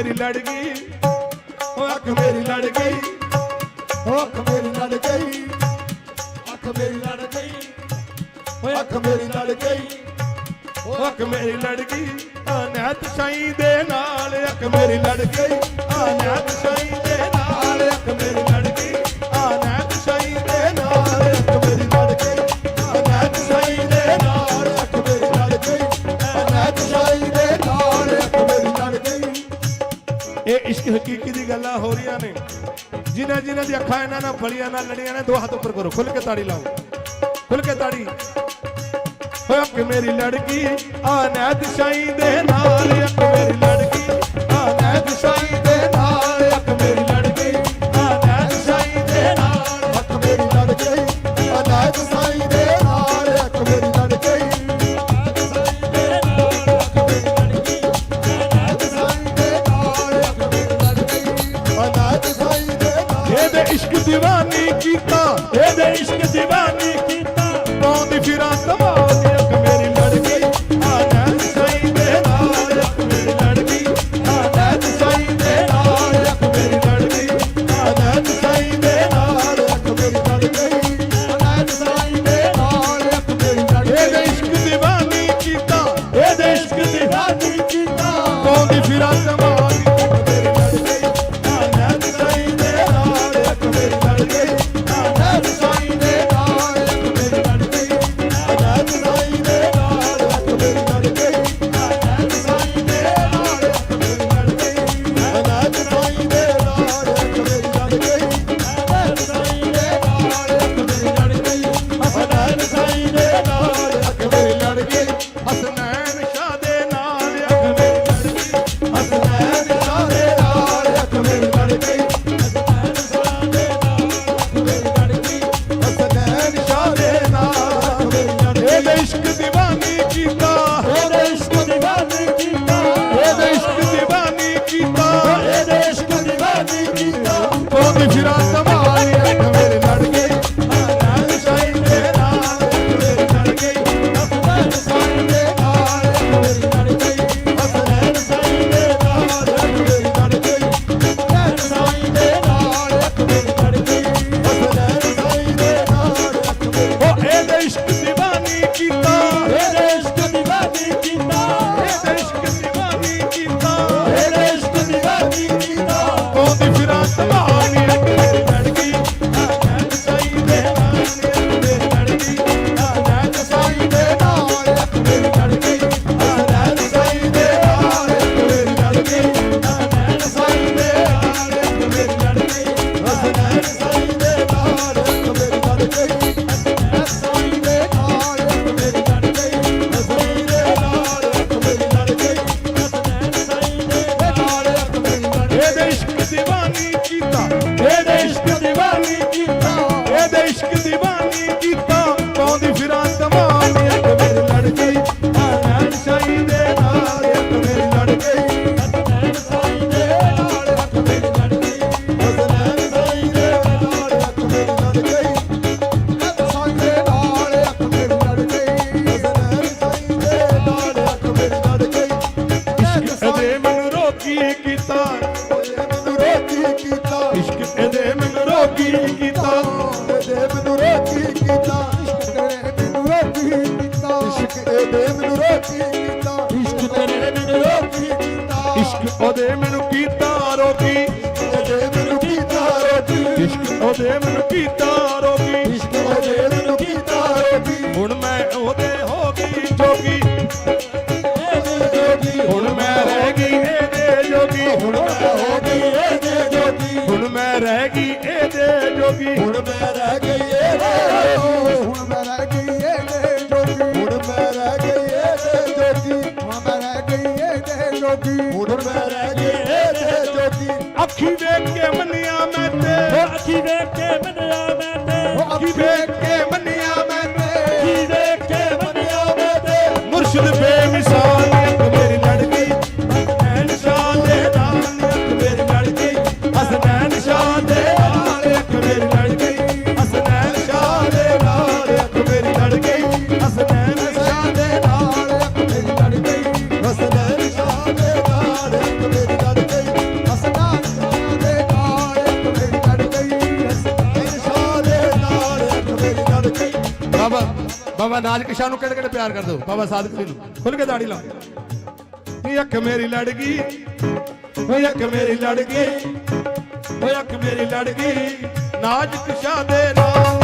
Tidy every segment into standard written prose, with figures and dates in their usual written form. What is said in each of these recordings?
मेरी लड़ गई, अख मेरी लड़ गई, अख मेरी लड़ गई, अख मेरी लड़ गई, अख मेरी लड़ गई, अख मेरी लड़ गई अनैत साईं दे नाल, अख मेरी लड़ गई अनैत साईं दे नाल, अख मेरी लड़ गई अनैत साईं दे नाल, अख मेरी लड़ गई अनैत साईं दे नाल, अख मेरी लड़ गई, अनैत साईं दे नाल, अख मेरी लड़ गई। ये इश्क हकीकी दी गल्लां हो रही ने, जिन्हां जिन्हां दी अखां इन्हां नाल फलियां नाल लड़ियां ने, दो हाथ ऊपर करो, खुल के ताड़ी लाओ, खुल के ताड़ी। अख मेरी लड़की अनैत साईं दे नाल, अख मेरी लड़की अनैत साईं दे नाल, अख मेरी लड़की अनैत साईं दे नाल, अख मेरी लड़ गई, अनैत साईं दे नाल, अख मेरी लड़ गई, अनैत साईं दे नाल, अख मेरी लड़ गई, अनैत साईं दे नाल, अख मेरी लड़ गई, अनैत साईं दे नाल। ਇਹਦੇ ਇਸ਼ਕ ਦੀਵਾਨੀ ਕੀਤਾ, ਇਹਦੇ ਇਸ਼ਕ ਦੀਵਾਨੀ ਕੀਤਾ, ਪਾਉਂਦੀ ਫਿਰਾਂ ਕਮਾਲ, ਅਖ ਮੇਰੀ ਲੜਕੀ ਅਨੈਤ ਸਾਈਂ ਦੇ ਨਾਲ, ਅਖ ਮੇਰੀ ਲੜਕੀ ਅਨੈਤ ਸਾਈਂ ਦੇ ਨਾਲ, ਅਖ ਮੇਰੀ ਲੜਕੀ ਅਨੈਤ ਸਾਈਂ ਦੇ ਨਾਲ, अख मेरी लड़ गई, अनैत साईं दे नाल, अख मेरी लड़ गई, ਇਹਦੇ ਇਸ਼ਕ ਦੀਵਾਨੀ ਕੀਤਾ, ਇਹਦੇ ਇਸ਼ਕ ਦੀਵਾਨੀ ਕੀਤਾ, ਪਾਉਂਦੀ ਫਿਰਾਂ ਕਮਾਲ, ਅਖ ਮੇਰੀ ਲੜਕੀ ਅਨੈਤ ਸਾਈਂ ਦੇ ਨਾਲ, ਅਖ ਮੇਰੀ ਲੜਕੀ ਅਨੈਤ ਸਾਈਂ ਦੇ ਨਾਲ, ਅਖ ਮੇਰੀ ਲੜਕੀ अनैत साईं दे नाल, अख मेरी लड़ गई, ਅਨੈਤ ਸਾਈਂ ਦੇ ਨਾਲ, ਅਖ ਮੇਰੀ ਲੜਕੀ अनैत साईं दे नाल, अख मेरी लड़ गई, ਅਨੈਤ ਸਾਈਂ ਦੇ ਨਾਲ, ਅਖ ਮੇਰੀ ਲੜਕੀ अनैत साईं दे नाल, अख मेरी लड़ गई, ਹਸਨੈਨ ਸ਼ਾਹ ਦੇ ਨਾਲ, ਅਖ ਮੇਰੀ ਲੜਕੀ हसनैन शाह दे नाल, अख मेरी लड़ गई, ਹਸਨੈਨ ਸ਼ਾਹ ਦੇ ਨਾਲ, ਅਖ ਮੇਰੀ ਲੜਕੀ हसनैन शाह दे नाल, अख मेरी लड़ गई। ਇਹਦੇ ਇਸ਼ਕ ਦੀਵਾਨੀ ਕੀਤਾ, ਇਹਦੇ ਇਸ਼ਕ ਦੀਵਾਨੀ ਕੀਤਾ, ਇਹਦੇ ਇਸ਼ਕ ਦੀਵਾਨੀ ਕੀਤਾ, ਇਹਦੇ ਇਸ਼ਕ ਦੀਵਾਨੀ ਕੀਤਾ, ਪਾਉਂਦੀ ਫਿਰਾਂ ਕਮਾਲ, ਅਖ ਮੇਰੀ ਲੜਕੀ ਅਨੈਤ ਸਾਈਂ ਦੇ ਨਾਲ, ਅਖ ਮੇਰੀ ਲੜਕੀ ਹਸਨੈਨ ਸਾਈਂ ਦੇ ਨਾਲ, ਅਖ ਮੇਰੀ ਲੜ ਗਈ, ਹਸਨੈਨ ਸਾਈਂ ਦੇ ਨਾਲ, ਅਖ ਮੇਰੀ ਲੜ ਗਈ, ਹਸਨੈਨ ਸਾਈਂ ਦੇ ਨਾਲ, ਅਖ ਮੇਰੀ ਲੜ ਗਈ, ਹਸਨੈਨ ਸਾਈਂ ਦੇ ਨਾਲ, ਅਖ ਮੇਰੀ ਉਹ ਇਹਦੇ ਇਸ਼ਕ ਦੀਵਾਨੀ ਕੀਤਾ, ਇਹਦੇ ਇਸ਼ਕ ਦੀਵਾਨੀ ਕੀਤਾ, ਇਹਦੇ ਇਸ਼ਕ ਦੀਵਾਨੀ ਕੀਤਾ, ਇਹਦੇ ਇਸ਼ਕ ਦੀਵਾਨੀ ਕੀਤਾ, ਪਾਉਂਦੀ ਫਿਰਾਂ ਕਮਾਲ, ਅਖ ਮੇਰੀ ਲੜਕੀ ਅਨੈਤ ਸਾਈਂ ਦੇ ਨਾਲ, ਅਖ ਮੇਰੀ ਲੜਕੀ ਅਨੈਤ ਸਾਈਂ ਦੇ ਨਾਲ, ਅਖ ਮੇਰੀ ਲੜ ਗਈ, ਹਸਨੈਨ ਸਾਈਂ ਦੇ ਨਾਲ, ਅਖ ਮੇਰੀ ਲੜ ਗਈ, ਅਨੈਤ ਸਾਈਂ ਦੇ ਨਾਲ, ਅਖ ਮੇਰੀ ਲੜਕੀ ਹਸਨੈਨ ਸਾਈਂ ਦੇ ਨਾਲ, ਅਖ ਮੇਰੀ ਲੜ ਗਈ, ਹਸਨੈਨ ਸਾਈਂ ਦੇ ਨਾਲ, ਅਖ ਮੇਰੀ ਲੜ ਗਈ, ਹਸਨੈਨ ਦੇ ਨਾਲ, ਅਖ ਮੇਰੀ ਲੜ ਗਈ, ਹਸਨੈਨ ਸਾਈਂ ਦੇ ਨਾਲ, ਅਖ ਮੇਰੀ ਲੜ ਗਈ। ਇਹਦੇ ਇਸ਼ਕ ਦੀਵਾਨੀ ਕੀਤਾ, ਇਹਦੇ ਇਸ਼ਕ ਦੀਵਾਨੀ ਕੀਤਾ, ਇਹਦੇ ਇਸ਼ਕ ਦੀਵਾਨੀ ਕੀਤਾ, ਪਾਉਂਦੀ ਫਿਰਾਂ ਕਮਾਲ, ਅਖ ਮੇਰੀ ਲੜਕੀ ਅਨੈਤ ਸਾਈਂ ਦੇ ਨਾਲ, ਅਖ ਮੇਰੀ ਲੜਕੀ ਹਸਨੈਨ ਸਾਈਂ ਦੇ ਨਾਲ, ਅਖ ਮੇਰੀ ਲੜ ਗਈ, ਹਸਨੈਨ ਸਾਈਂ ਦੇ ਨਾਲ, ਅਖ ਮੇਰੀ ਲੜ ਗਈ, ਹਸਨੈਨ ਸਾਈਂ ਦੇ ਨਾਲ, ਅਖ ਮੇਰੀ ਲੜ ਗਈ, ਹਸਨੈਨ ਸਾਈਂ ਦੇ ਨਾਲ, ਅਖ ਮੇਰੀ ਲੜ ਗਈ, ਇਸ਼ਕ ਇਹਦੇ ਮੈਨੂੰ ਰੋਕੀ ਕੀਤਾ, ਮੈਨੂੰ ਰੋਕੀ ਕੀਤਾ, ਇਸ਼ਕ ਇਹਦੇ ਮੈਨੂੰ ਰੋਕੀ ਕੀਤਾ, ਇਹਦੇ ਮੈਨੂੰ ਰੋਕੀ ਕੀਤਾ, ਇਸ਼ਕ ਤੇਰੇ ਮੈਨੂੰ ਰੋਕੀ ਕੀਤਾ, ਇਸ਼ਕ ਇਹਦੇ ਮੈਨੂੰ ਰੋਕੀ ਕੀਤਾ, ਇਸ਼ਕ ਤੇਰੇ ਮੈਨੂੰ ਰੋਕੀ ਕੀਤਾ, ਇਸ਼ਕ ਉਹਦੇ ਮੈਨੂੰ ਕੀਤਾ ਰੋਕੀ, ਇਹਦੇ ਮੈਨੂੰ ਕੀਤਾ ਰੋਕੀ, ਇਸ਼ਕ ਉਹਦੇ ਮੈਨੂੰ ਕੀਤਾ ਰੋਕੀ, ਇਸ਼ਕ ਉਹਦੇ ਮੈਨੂੰ ਕੀਤਾ ਰੋਕੀ, ਹੁਣ ਮੈਂ ਉਹਦੇ ਹੋ ਗਈ ਜੋਗੀ, ਇਹਦੇ ਜੋਗੀ, ਹੁਣ ਮੈਂ ਰਹਿ ਗਈ ਇਹਦੇ ਜੋਗੀ, ਹੁਣ ਮੈਂ ਹੋ ਗਈ ਇਹਦੇ ਜੋਗੀ, ਹੁਣ ਮੈਂ ਰਹਿ ਗਈ ਇਹਦੇ ਜੋਗੀ, ਹੁਣ ਮੈਂ ਰਹਿ ਗਈ ਇਹਦੇ ਜੋਗੀ, ਹੁਣ ਮੈਂ ਰਹਿ ਗਈ ਇਹਦੇ ਜੋਗੀ, ਹੁਣ ਮੈਂ ਰਹਿ ਗਈ ਇਹਦੇ ਜੋਗੀ, ਹੁਣ ਮੈਂ ਰਹਿ ਗਈ ਇਹਦੇ ਜੋਗੀ, ਹੁਣ ਮੈਂ ਰਹਿ ਗਈ ਇਹਦੇ ਜੋਗੀ, ਅੱਖੀ ਵੇਖ ਕੇ ਮੰਨਿਆ ਮੈਂ ਤੇ, ਅੱਖੀ ਵੇਖ ਕੇ ਮੰਨਿਆ ਮੈਂ ਤੇ, ਅੱਖੀ ਵੇਖ ਕੇ ਮੰਨਿਆ ਮੈਂ ਤੇ, ਅੱਖੀ ਵੇਖ ਕੇ ਮੰਨਿਆ ਮੈਂ ਤੇ, ਮੁਰਸ਼ਿਦ ਬੇਮਿਸਾਲ, ਅਖ ਮੇਰੀ ਲੜਕੀ ਹਸਨੈਨ ਸ਼ਾਹ ਦੇ ਨਾਲ, ਅਖ ਮੇਰੀ ਲੜਕੀ ਹਸਨੈਨ ਸ਼ਾਹ ਦੇ ਨਾਲ, ਅਖ ਮੇਰੀ ਲੜਕੀ ਹਸਨੈਨ ਸ਼ਾਹ ਦੇ ਨਾਲ, ਅਖ ਮੇਰੀ ਲੜਕੀ ਹਸਨੈਨ ਸ਼ਾਹ ਦੇ ਨਾਲ, ਅਖ ਮੇਰੀ ਲੜ ਗਈ, ਹਸਨੈਨ ਸ਼ਾਹ ਦੇ ਨਾਲ, ਅਖ ਮੇਰੀ ਲੜ ਗਈ, ਬਾਬਾ ਬਾਬਾ ਨਾਜ ਕਿਸ਼ਾ ਨੂੰ ਕਿਹੜੇ ਕਿਹੜੇ ਪਿਆਰ ਕਰ ਦੋ ਬਾਬਾ ਸਾਦਕ ਜੀ ਨੂੰ ਖੁੱਲ ਕੇ ਦਾੜੀ ਲਾਓ ਨੀ ਅੱਖ ਮੇਰੀ ਲੜ ਗਈ ਓਏ ਅੱਖ ਮੇਰੀ ਲੜ ਗਈ ਓਏ ਅੱਖ ਮੇਰੀ ਲੜ ਗਈ ਨਾਜ ਕਿਸ਼ਾ ਦੇ ਨਾਲ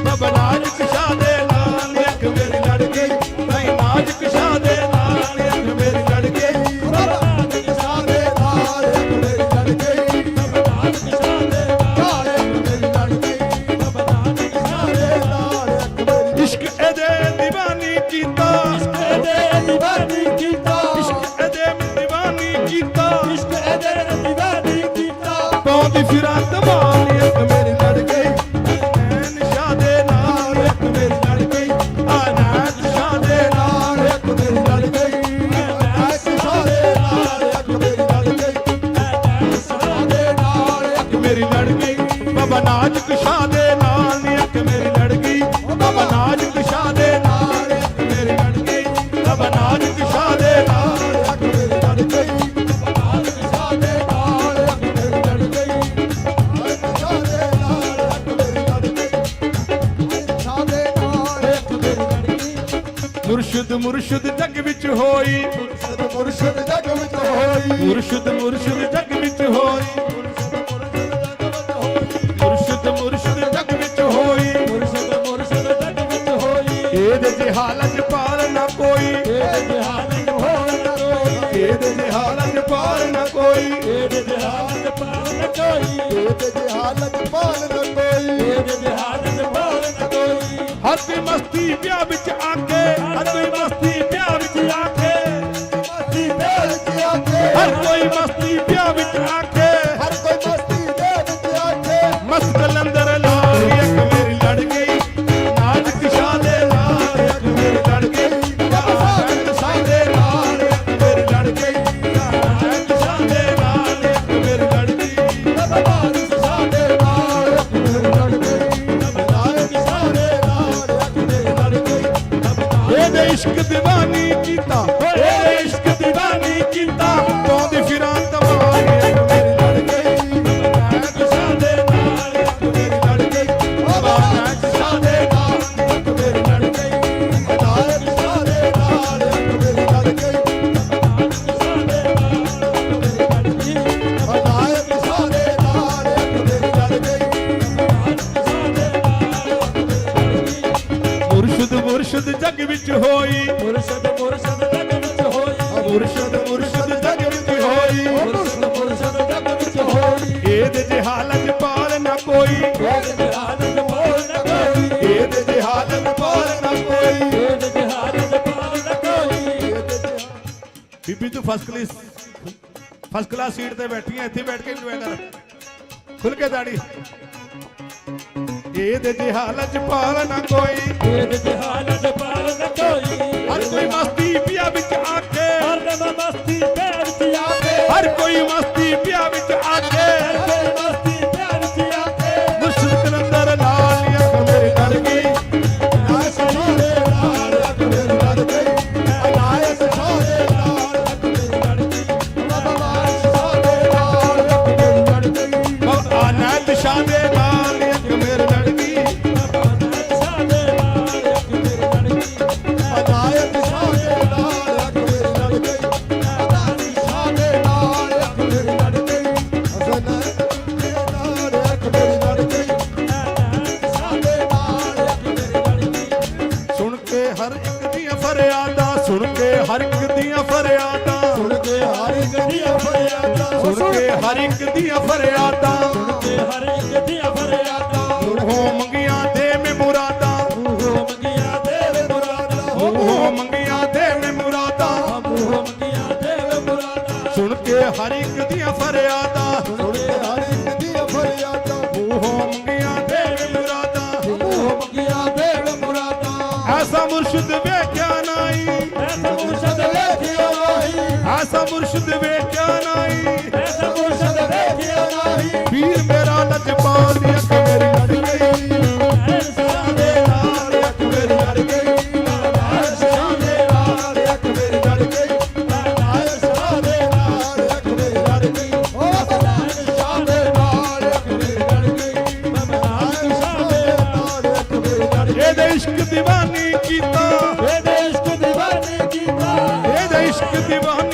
ਬਾਬਾ ਨਾਜ ਕਿਸ਼ਾ ਦੇ ਨਾਲ ਨੀ ਅੱਖ ਮੇਰੀ ਲੜ ਗਈ ਨਹੀਂ ਨਾਜ ਕਿਸ਼ਾ ਦੇ ਨਾਲ ਨੀ ਅੱਖ ਮੇਰੀ ਲੜ ਗਈ ਨਾਜ ਕਿਸ਼ਾ ਦੇ ਨਾਲ ਅੱਖ ਮੇਰੀ ਲੜ ਗਈ ਨਾਜ ਕਿਸ਼ਾ ਦੇ ਨਾਲ ਅੱਖ ਮੇਰੀ ਲੜ ਗਈ ਨਾਜ ਕਿਸ਼ਾ ਦੇ ਨਾਲ ਅੱਖ ਮੇਰੀ ਇਸ਼ਕ ਇਹਦੇ دیਵਾਨੀ ਕੀਤਾ ਇਸ਼ਕ ਇਹਦੇ دیਵਾਨੀ ਕੀਤਾ ਇਸ਼ਕ ਇਹਦੇ دیਵਾਨੀ ਕੀਤਾ ਇਸ਼ਕ ਇਹਦੇ دیਵਾਨੀ ਕੀਤਾ ਪਾਉਂਦੀ ਫਿਰਾਂ ਧਮਾਲ ਅੱਖ ਮੇਰੀ ਲੜ ਗਈ ਨਸ਼ਾ ਦੇ ਨਾਲ ਅੱਖ ਮੇਰੀ ਲੜ ਗਈ ਆ ਨਸ਼ਾ ਦੇ ਨਾਲ ਅੱਖ ਮੇਰੀ ਲੜ ਗਈ ਨਾਜ ਕਿਸ਼ਾ ਦੇ ਨਾਲ ਅੱਖ ਮੇਰੀ ਲੜ ਗਈ ਨਾਜ ਕਿਸ਼ਾ ਦੇ ਨਾਲ ਅੱਖ ਮੇਰੀ ਲੜ ਗਈ ਬਾਬਾ ਨਾਜ ਕਿਸ਼ਾ ਦੇ ਨਾਲ ਨੀ ਅੱਖ ਮੇਰੀ ਲੜ ਗਈ ਬਾਬਾ ਨਾਜ ਕਿਸ਼ਾ ਦੇ ਨਾਲ ਅੱਖ ਮੇਰੀ ਲੜ ਗਈ ਬਾਬਾ ਨਾਜ ਕਿਸ਼ਾ ਦੇ ਨਾਲ ਅੱਖ ਮੇਰੀ ਲੜ ਗਈ ਨਾਜ ਕਿਸ਼ਾ ਦੇ ਨਾਲ ਅੱਖ ਮੇਰੀ ਲੜ ਗਈ ਨਾਜ ਕਿਸ਼ਾ ਦੇ ਨਾਲ ਅੱਖ ਮੇਰੀ ਲੜ ਗਈ ਕਿਸ਼ਾ ਦੇ ਨਾਲ ਅੱਖ ਮੇਰੀ ਲੜ ਗਈ ਮੁਰਸ਼ਿਦ ਮੁਰਸ਼ਿਦ ਜਗ ਵਿੱਚ ਹੋਈ ਮੁਰਸ਼ਿਦ ਜਗ ਵਿੱਚ ਹੋਈ ਮੁਰਸ਼ਿਦ ਮੁਰਸ਼ਿਦ ਜਗ ਵਿੱਚ ਹੋਈ ਮੁਰਸ਼ਿਦ ਮੁਰਸ਼ਿਦ ਜਗ ਵਿੱਚ ਹੋਈ ਮੁਰਸ਼ਿਦ ਮੁਰਸ਼ਿਦ ਜਗ ਵਿੱਚ ਹੋਈ ਇਹਦੇ ਜਿਹਾ ਲਜਪਾਲ ਨਾ ਕੋਈ ਇਹਦੇ ਜਿਹਾ ਲਜਪਾਲ ਨਾ ਕੋਈ ਇਹਦੇ ਜਿਹਾ ਲਜਪਾਲ ਨਾ ਕੋਈ ਇਹਦੇ ਜਿਹਾ ਲਜਪਾਲ ਨਾ ਕੋਈ ਇਹਦੇ ਜਿਹਾ ਲਜਪਾਲ ਨਾ ਕੋਈ ਇਹਦੇ ਜਿਹਾ ਲਜਪਾਲ ਨਾ ਕੋਈ ਹਰ ਕੋਈ ਮਸਤੀ ਵਿਆਹ ਵਿੱਚ ਆ ਕੇ ਹਰ ਕੋਈ ਮਸਤੀ ਵਿਆਹ ਵਿੱਚ ਆ ਕੇ ਮਸਤੀ ਦੇ ਵਿੱਚ ਆ ਕੇ ਹਰ ਕੋਈ ਮਸਤੀ ਵਿਆਹ ਵਿੱਚ ਆ ਕੇ ਹਰ ਕੋਈ ਮਸਤੀ ਦੇ ਵਿੱਚ ਆ ਕੇ ਮਸਤ ਕਲੰਦਰ ਲਾਲ ਅੱਖ ਮੇਰੀ ਲੜ ਗਈ ਨਾਜ ਕਿਸ਼ਾ ਦੇ ਨਾਲ ਅੱਖ ਮੇਰੀ ਲੜ ਗਈ ਨਾਜ ਕਿਸ਼ਾ ਦੇ ਨਾਲ ਅੱਖ ਮੇਰੀ ਲੜ ਗਈ ਨਾਜ ਕਿਸ਼ਾ ਦੇ ਨਾਲ ਅੱਖ ਮੇਰੀ ਲੜ ਗਈ ਨਾਜ ਕਿਸ਼ਾ ਦੇ ਨਾਲ ਅੱਖ ਮੇਰੀ ਲੜ ਗਈ ਨਾਜ ਕਿਸ਼ਾ ਦੇ ਨਾਲ ਅੱਖ ਮੇਰੀ ਲੜ ਗਈ ਇਹਦੇ ਇਸ਼ਕ دیਵਾਨੀ ਕੀਤਾ ਇਹਦੇ ਇਸ਼ਕ دیਵਾਨੀ ਕੀਤਾ ਪਾਉਂਦੀ ਫਿਰਾਂ ਧਮਾਲ ਅੱਖ ਮੇਰੀ ਲੜ ਗਈ ਨਾਜ ਕਿਸ਼ਾ ਦੇ ਨਾਲ ਅੱਖ ਮੇਰੀ ਲੜ ਗਈ ਬਾਬਾ ਨਾਜ ਕਿਸ਼ਾ ਦੇ ਨਾਲ ਅੱਖ ਮੇਰੀ ਲੜ ਗਈ ਨਾਜ ਕਿਸ਼ਾ ਦੇ ਨਾਲ ਅੱਖ ਮੇਰੀ ਲੜ ਗਈ ਨਾਜ ਕਿਸ਼ਾ ਦੇ ਨਾਲ ਅੱਖ ਮੇਰੀ ਲੜ ਗਈ ਨਾਜ ਕਿਸ਼ਾ ਦੇ ਨਾਲ ਅੱਖ ਮੇਰੀ ਲੜ ਗਈ ਨਾਜ ਕਿਸ਼ਾ ਦੇ ਨਾਲ ਅੱਖ ਮੇਰੀ ਲੜ ਗਈ ਮੁਰਸ਼ਿਦ ਮੁਰਸ਼ਿਦ ਜਗ ਵਿੱਚ ਹੋਈ ਮੁਰਸ਼ਿਦ ਮੁਰਸ਼ਿਦ ਜਗ ਵਿੱਚ ਹੋਈ ਮੁਰਸ਼ਿਦ ਮੁਰਸ਼ਿਦ ਜਗ ਵਿੱਚ ਹੋਈ ਮੁਰਸ਼ਿਦ ਮੁਰਸ਼ਿਦ ਜਗ ਵਿੱਚ ਹੋਈ ਇਹਦੇ ਜਿਹਾ ਲਜਪਾਲ ਨਾ ਕੋਈ ਇਹਦੇ ਜਿਹਾ ਲਜਪਾਲ ਨਾ ਕੋਈ ਇਹਦੇ ਜਿਹਾ ਲਜਪਾਲ ਨਾ ਕੋਈ ਇਹਦੇ ਜਿਹਾ ਲਜਪਾਲ ਨਾ ਕੋਈ ਇਹਦੇ ਜਿਹਾ ਬੀਬੀ ਤੂੰ ਫਸਟ ਕਲਾਸ ਸੀਟ ਤੇ ਬੈਠੀ ਐ ਇੱਥੇ ਬੈਠ ਕੇ ਇੰਜੋਏ ਕਰ ਖੁੱਲ ਕੇ ਦਾੜੀ ਇਹਦੇ ਜਿਹਾ ਲਜਪਾਲ ਨਾ ਕੋਈ ਇਹਦੇ ਜਿਹਾ ਲਜਪਾਲ ਨਾ ਕੋਈ ਹਰ ਕੋਈ ਮਸਤੀ ਪਿਆ ਵਿੱਚ ਆ ਕੇ ਹਰ ਨਵਾਂ ਮਸਤੀ ਪਿਆਰ ਵਿੱਚ ਆ ਕੇ ਹਰ ਕੋਈ ਮਸਤੀ ਪਿਆ ਵਿੱਚ ਆ ਕੇ ਹਰ ਕੋਈ ਮਸਤੀ ਪਿਆਰ ਵਿੱਚ ਆ ਕੇ ਮੁਰਸ਼ਿਦ ਕਲੰਦਰ ਲਾਲ ਅੱਖ ਮੇਰੀ ਲੜ ਗਈ ਨਾਇਕ ਛੋੜੇ ਨਾਲ ਅੱਖ ਮੇਰੀ ਲੜ ਗਈ ਨਾਇਕ ਛੋੜੇ ਨਾਲ ਅੱਖ ਮੇਰੀ ਲੜ ਗਈ ਬਾਬਾ ਨਾਇਕ ਛੋੜੇ ਨਾਲ ਅੱਖ ਮੇਰੀ ਲੜ ਗਈ ਬਾਬਾ ਨਾਜ ਸ਼ਾਹ ਦੇ ਨਾਲ ਅੱਖ ਮੇਰੀ ਲੜ ਗਈ ਬਾਬਾ ਨਾਇਕ ਛੋੜੇ ਨਾਲ ਅੱਖ ਮੇਰੀ ਲੜ ਗਈ ਨਾਇਕ ਛੋੜੇ ਨਾਲ ਅੱਖ ਮੇਰੀ ਲੜ ਗਈ ਨਾਇਕ ਛੋੜੇ ਨਾਲ ਅੱਖ ਮੇਰੀ ਲੜ ਗਈ ਹਸਨ ਨਾਲ ਅੱਖ ਮੇਰੀ ਲੜ ਗਈ ਨਾਇਕ ਛੋੜੇ ਨਾਲ ਅੱਖ ਮੇਰੀ ਲੜ ਗਈ ਸੁਣ ਕੇ ਹਰ ਇੱਕ ਦੀਆਂ ਫਰਿਆਦਾਂ ਸੁਣ ਕੇ ਹਰ ਇੱਕ ਦੀਆਂ ਫਰਿਆਦਾਂ ਸੁਣ ਕੇ ਹਰ ਇੱਕ ਦੀਆਂ ਫਰਿਆਦਾਂ ਸੁਣ ਕੇ ਹਰ ਇੱਕ ਦੀਆਂ ਫਰਿਆਦਾਂ ਸੁਣ ਕੇ ਹਰ ਇੱਕ ਦੀਆਂ ਫਰਿਆਦਾਂ ਹੋ ਮੰਗੀਆਂ ਦੇ ਮੇ ਮੁਰਾਦਾਂ ਮੂੰਹੋਂ ਮੰਗੀਆਂ ਦੇਵੇ ਮੁਰਾਦਾਂ ਹੋ ਮੰਗੀਆਂ ਦੇ ਮੇ ਮੁਰਾਦਾਂ ਮੂੰਹੋਂ ਮੰਗੀਆਂ ਦੇਵੇ ਮੁਰਾਦਾਂ ਸੁਣ ਕੇ ਹਰ ਇੱਕ ਦੀਆਂ ਫਰਿਆਦਾਂ ਸੁਣ ਕੇ ਹਰ ਇੱਕ ਦੀਆਂ ਫਰਿਆਦਾਂ ਹੋ ਮੰਗੀਆਂ ਦੇ ਮੇ ਮੁਰਾਦਾਂ ਮੂੰਹੋਂ ਮੰਗੀਆਂ ਦੇਵੇ ਮੁਰਾਦਾਂ ਐਸਾ ਮੁਰਸ਼ਿਦ ਵੇਖਿਆ ਨਾਈ ਐਸਾ ਮੁਰਸ਼ਦ ਵੇਖਿਆ ਨਹੀਂ ਐਸਾ ਮੁਰਸ਼ਿਦ ਵੇਖਿਆ ਨਾਈ ਐਸਾ ਮੁਰਸ਼ਦ ਵੇਖਿਆ ਨਹੀਂ ਪੀਰ ਮੇਰਾ ਲਜਪਾਲ ਦੀ ਅੱਖ ਮੇਰੀ ਲੜ ਗਈ ਐਸਾ ਦੇ ਨਾਲ ਅੱਖ ਮੇਰੀ ਲੜ ਗਈ ਐਸਾ ਦੇ ਨਾਲ ਅੱਖ ਮੇਰੀ ਲੜ ਗਈ ਐਸਾ ਦੇ ਨਾਲ ਅੱਖ ਮੇਰੀ ਲੜ ਗਈ ਓ ਐਸਾ ਦੇ ਨਾਲ ਅੱਖ ਮੇਰੀ ਲੜ ਗਈ ਐਸਾ ਦੇ ਨਾਲ ਅੱਖ ਮੇਰੀ ਲੜ ਗਈ ਦੀਵਾਨਾ